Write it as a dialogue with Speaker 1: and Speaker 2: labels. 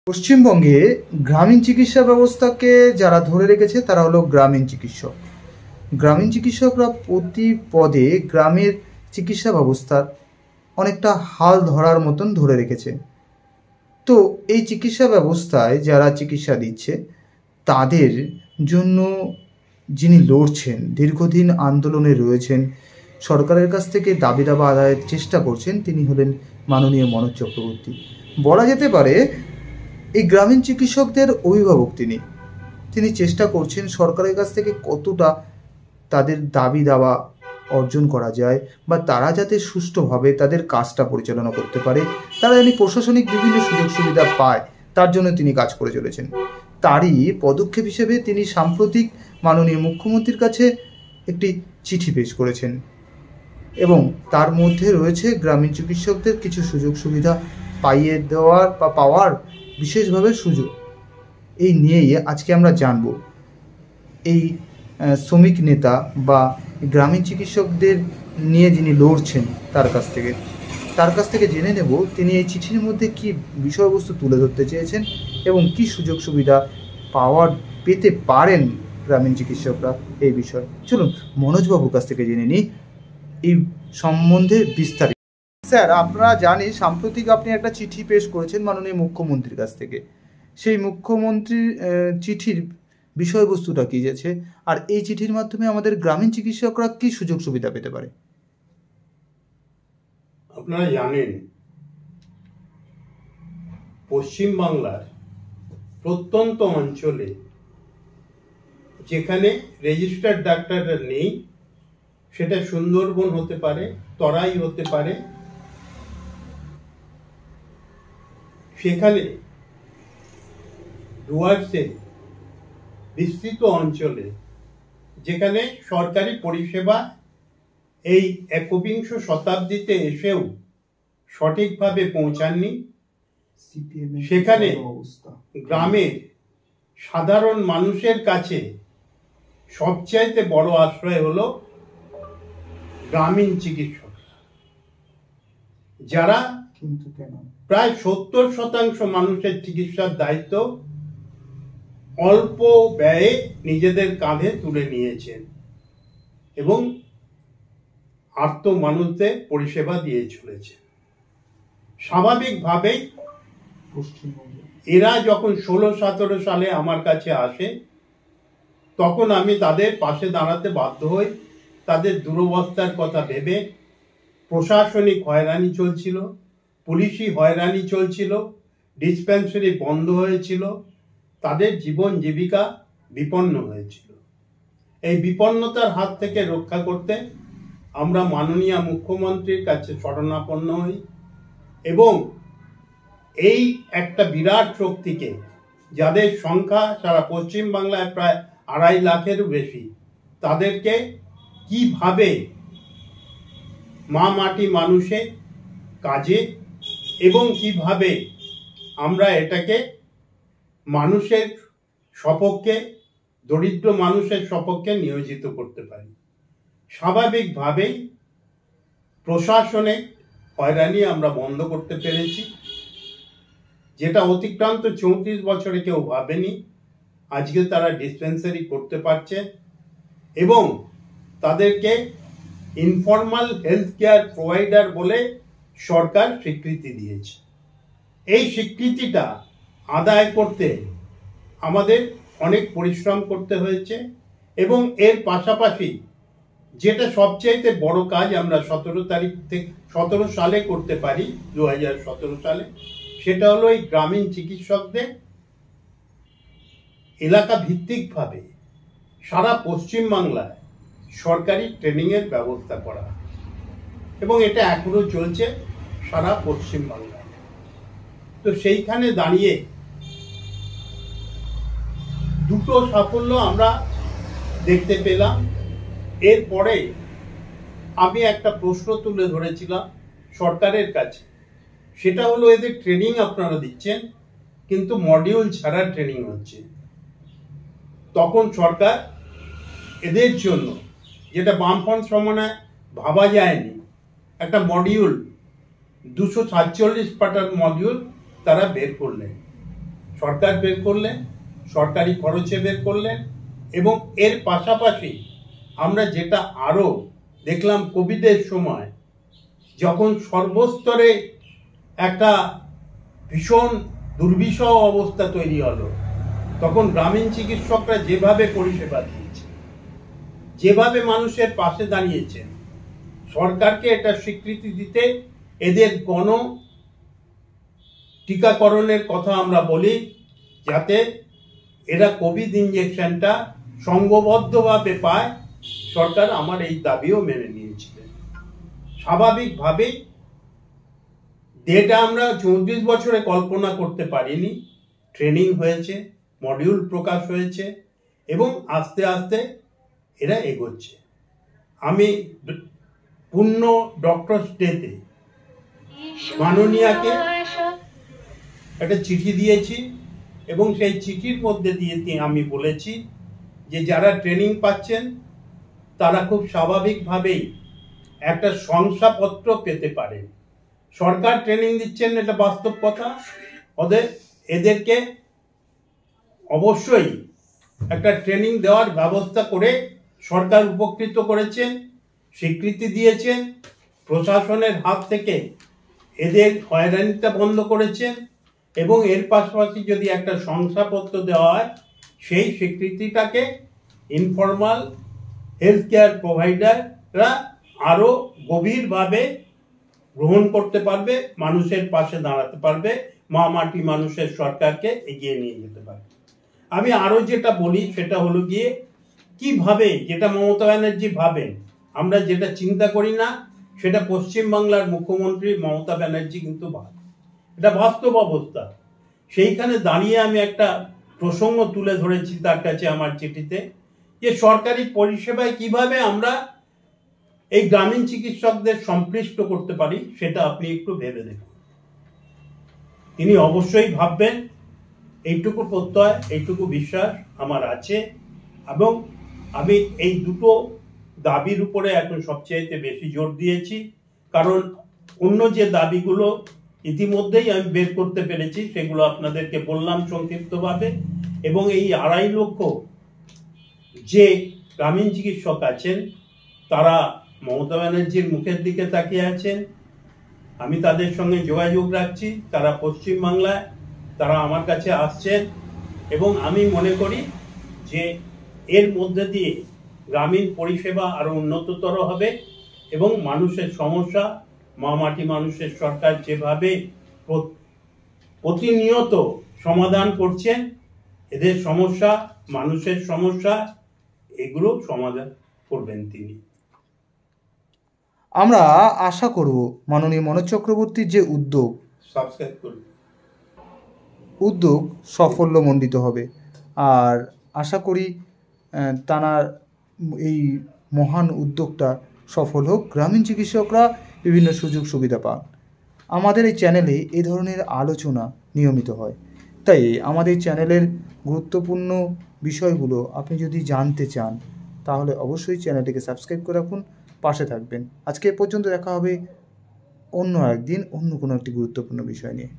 Speaker 1: পশ্চিমবঙ্গে গ্রামীণ চিকিৎসা ব্যবস্থাকে যারা ধরে রেখেছে তারা হলো গ্রামীণ চিকিৎসক। গ্রামীণ চিকিৎসকরা প্রতি পদে গ্রামের চিকিৎসা ব্যবস্থার অনেকটা হাল ধরার মতন ধরে রেখেছে। তো এই চিকিৎসা ব্যবস্থায় যারা চিকিৎসা দিচ্ছে তাদের জন্য যিনি লড়ছেন, দীর্ঘদিন আন্দোলনে রয়েছেন, সরকারের কাছ থেকে দাবি দাবা আদায়ের চেষ্টা করছেন, তিনি হলেন মাননীয় মনোজ চক্রবর্তী। বলা যেতে পারে এই গ্রামীণ চিকিৎসকদের অভিভাবক তিনি চেষ্টা করছেন সরকারের কাছ থেকে কতটা তাদের দাবি দাওয়া অর্জন করা যায় বা তারা যাতে সুষ্ঠুভাবে তাদের কাজটা পরিচালনা করতে পারে, তারা যেন প্রশাসনিক বিভিন্ন সুযোগ সুবিধা পায়, তার জন্য তিনি কাজ করে চলেছেন। তারই পদক্ষেপ হিসেবে তিনি সাম্প্রতিক মাননীয় মুখ্যমন্ত্রীর কাছে একটি চিঠি পেশ করেছেন এবং তার মধ্যে রয়েছে গ্রামীণ চিকিৎসকদের কিছু সুযোগ সুবিধা পাইয়ে দেওয়ার বা পাওয়ার বিশেষভাবে সুযোগ। এই নিয়েই আজকে আমরা জানব এই শ্রমিক নেতা বা গ্রামীণ চিকিৎসকদের নিয়ে যিনি লড়ছেন তার কাছ থেকে জেনে নেব তিনি এই চিঠির মধ্যে কি বিষয়বস্তু তুলে ধরতে চেয়েছেন এবং কি সুযোগ সুবিধা পেতে পারেন গ্রামীণ চিকিৎসকরা। এই বিষয় চলুন মনোজবাবুর কাছ থেকে জেনে নিই এই সম্বন্ধে বিস্তারিত। স্যার, আপনারা জানি সাম্প্রতিক আপনি একটা চিঠি পেশ করেছেন মাননীয় মুখ্যমন্ত্রীর কাছ থেকে। সেই মুখ্যমন্ত্রীর চিঠির বিষয়বস্তুটা কি আছে আর এই চিঠির মাধ্যমে আমাদের গ্রামীণ চিকিৎসকরা কি সুযোগ সুবিধা পেতে পারে?
Speaker 2: আপনারা জানেন পশ্চিমবাংলার প্রত্যন্ত অঞ্চলে যেখানে রেজিস্টার্ড ডাক্তাররা নেই, সেটা সুন্দরবন হতে পারে, তরাই হতে পারে, সেখানে ডুয়ার্সে বিস্তৃত অঞ্চলে যেখানে সরকারি পরিষেবা এই একবিংশ শতাব্দীতে এসেও সঠিকভাবে পৌঁছাননি, সেখানে গ্রামের সাধারণ মানুষের কাছে সবচাইতে বড় আশ্রয় হলো গ্রামীণ চিকিৎসক, যারা প্রায় 70% মানুষের চিকিৎসার দায়িত্ব অল্প ব্যয়ে নিজেদের কাঁধে তুলে নিয়েছেন এবং আর্ত মানুষদের পরিষেবা দিয়ে চলেছে। স্বাভাবিকভাবেই এরা যখন 16-17 সালে আমার কাছে আসে তখন আমি তাদের পাশে দাঁড়াতে বাধ্য হই। তাদের দুরবস্থার কথা ভেবে প্রশাসনিক হয়রানি চলছিল, পুলিশি হয়রানি চলছিল, ডিসপেন্সারি বন্ধ হয়েছিল, তাদের জীবন জীবিকা বিপন্ন হয়েছিল। এই বিপন্নতার হাত থেকে রক্ষা করতে আমরা মাননীয় মুখ্যমন্ত্রীর কাছে শরণাপন্ন হই এবং এই একটা বিরাট শক্তিকে, যাদের সংখ্যা সারা পশ্চিমবাংলায় প্রায় 2.5 লাখেরও বেশি, তাদেরকে কিভাবে মা মাটি মানুষের কাজে এবং কিভাবে আমরা এটাকে মানুষের সপক্ষে, দরিদ্র মানুষের সপক্ষে নিয়োজিত করতে পারি। স্বাভাবিকভাবেই প্রশাসনিক হয়রানি আমরা বন্ধ করতে পেরেছি, যেটা অতিক্রান্ত 34 বছরে কেউ ভাবেনি। আজকে তারা ডিসপেন্সারি করতে পারছে এবং তাদেরকে ইনফর্মাল হেলথ কেয়ার প্রোভাইডার বলে সরকার স্বীকৃতি দিয়েছে। এই স্বীকৃতিটা আদায় করতে আমাদের অনেক পরিশ্রম করতে হয়েছে এবং এর পাশাপাশি যেটা সবচাইতে বড় কাজ আমরা 17 সালে করতে পারি, 2017 সালে, সেটা হলো এই গ্রামীণ চিকিৎসকদের এলাকা ভিত্তিকভাবে সারা পশ্চিমবাংলায় সরকারি ট্রেনিংয়ের ব্যবস্থা করা এবং এটা এখনো চলছে সারা পশ্চিমবাংলায়। তো সেইখানে দাঁড়িয়ে দুটো সাফল্য আমরা দেখতে পেলাম। এরপরে আমি একটা প্রশ্ন তুলে ধরেছিলাম সরকারের কাছে, সেটা হলো এদের ট্রেনিং আপনারা দিচ্ছেন কিন্তু মডিউল ছাড়া ট্রেনিং হচ্ছে। তখন সরকার এদের জন্য, যেটা বামফ্রন্ট সমন্বয়ে ভাবা যায়নি, একটা মডিউল 247 পাতার মডিউল তারা বের করলেন সরকার বের করলেন, সরকারি খরচে বের করলেন, এবং এর পাশাপাশি আমরা যেটা আরো দেখলাম কোভিডের সময়, যখন সর্বস্তরে একটা ভীষণ দুর্বিষহ অবস্থা তৈরি হলো, তখন গ্রামীণ চিকিৎসকরা যেভাবে পরিষেবা দিয়েছে, যেভাবে মানুষের পাশে দাঁড়িয়েছেন, সরকারকে এটা স্বীকৃতি দিতে এদের গণ টিকাকরণের কথা আমরা বলি, যাতে এরা কোভিড ইঞ্জেকশনটা সংঘবদ্ধভাবে পায়। সরকার আমার এই দাবিও মেনে নিয়েছিলেন। স্বাভাবিকভাবেই যেটা আমরা 34 বছরে কল্পনা করতে পারিনি, ট্রেনিং হয়েছে, মডিউল প্রকাশ হয়েছে, এবং আস্তে আস্তে এরা এগোচ্ছে। আমি পূর্ণ ডক্টরস ডেতে মাননীয়াকে একটা চিঠি দিয়েছি, এবং সেই চিঠির মধ্যে দিয়ে আমি বলেছি যে যারা ট্রেনিং পাচ্ছেন তারা খুব স্বাভাবিকভাবেই একটা শংসাপত্র পেতে পারেন। সরকার ট্রেনিং দিচ্ছেন, এটা বাস্তব কথা। এদেরকে অবশ্যই একটা ট্রেনিং দেওয়ার ব্যবস্থা করে সরকার উপকৃত করেছেন, স্বীকৃতি দিয়েছেন, প্রশাসনের হাত থেকে এদের হয়রানিটা বন্ধ করেছেন, এবং এর পাশাপাশি যদি একটা শংসাপত্র দেওয়া হয়, সেই স্বীকৃতিটাকে ইনফর্মাল হেলথ কেয়ার প্রোভাইডাররা আরো গভীরভাবে গ্রহণ করতে পারবে, মানুষের পাশে দাঁড়াতে পারবে, মাটি মানুষের সরকারকে এগিয়ে নিয়ে যেতে পারবে। আমি আরো যেটা বলি সেটা হলো গিয়ে কিভাবে, যেটা মমতা ব্যানার্জি ভাবেন, আমরা যেটা চিন্তা করি না সেটা পশ্চিমবাংলার মুখ্যমন্ত্রী মমতা ব্যানার্জি কিন্তু ভাবেন। এটা বাস্তব অবস্থা। সেইখানে দাঁড়িয়ে আমি একটা প্রসঙ্গ তুলে ধরেছি তার কাছে আমার চিঠিতে, যে সরকারি পরিষেবায় কিভাবে আমরা এই গ্রামীণ চিকিৎসকদের সম্পৃক্ত করতে পারি, সেটা আপনি একটু ভেবে দেখুন। তিনি অবশ্যই ভাববেন, এইটুকু প্রত্যয়, এইটুকু বিশ্বাস আমার আছে। এবং আমি এই দুটো দাবির উপরে এখন সবচেয়ে বেশি জোর দিয়েছি, কারণ অন্য যে দাবিগুলো ইতিমধ্যেই আমি বের করতে পেরেছি সেগুলো আপনাদেরকে বললাম সংক্ষিপ্তভাবে। এবং এই 2.5 লক্ষ যে গ্রামীণ চিকিৎসক আছেন তারা মমতা ব্যানার্জির মুখের দিকে তাকিয়ে আছেন। আমি তাদের সঙ্গে যোগাযোগ রাখছি, তারা পশ্চিমবাংলায়, তারা আমার কাছে আসছেন, এবং আমি মনে করি যে এর মধ্যে দিয়ে গ্রামীণ পরিষেবা আরো উন্নততর হবে, এবং মানুষের সমস্যা, মাটি মানুষের সরকার যেভাবে প্রতিনিয়ত সমাধান করছেন, এদের সমস্যা, মানুষের সমস্যা, এগুলো সমাধান করবেন তিনি।
Speaker 1: আমরা আশা করব মাননীয় মনোজ চক্রবর্তীর যে
Speaker 2: সাবস্ক্রাইব করুন,
Speaker 1: উদ্যোগ সাফল্যমণ্ডিত হবে। আর আশা করি তাঁর এই মহান উদ্যোগটা সফল হোক, গ্রামীণ চিকিৎসকরা বিভিন্ন সুযোগ সুবিধা পান। আমাদের এই চ্যানেলে এই ধরনের আলোচনা নিয়মিত হয়, তাই আমাদের চ্যানেলের গুরুত্বপূর্ণ বিষয়গুলো আপনি যদি জানতে চান তাহলে অবশ্যই চ্যানেলটিকে সাবস্ক্রাইব করে রাখুন, পাশে থাকবেন। আজকে এ পর্যন্ত, দেখা হবে অন্য একদিন অন্য কোনো একটি গুরুত্বপূর্ণ বিষয় নিয়ে।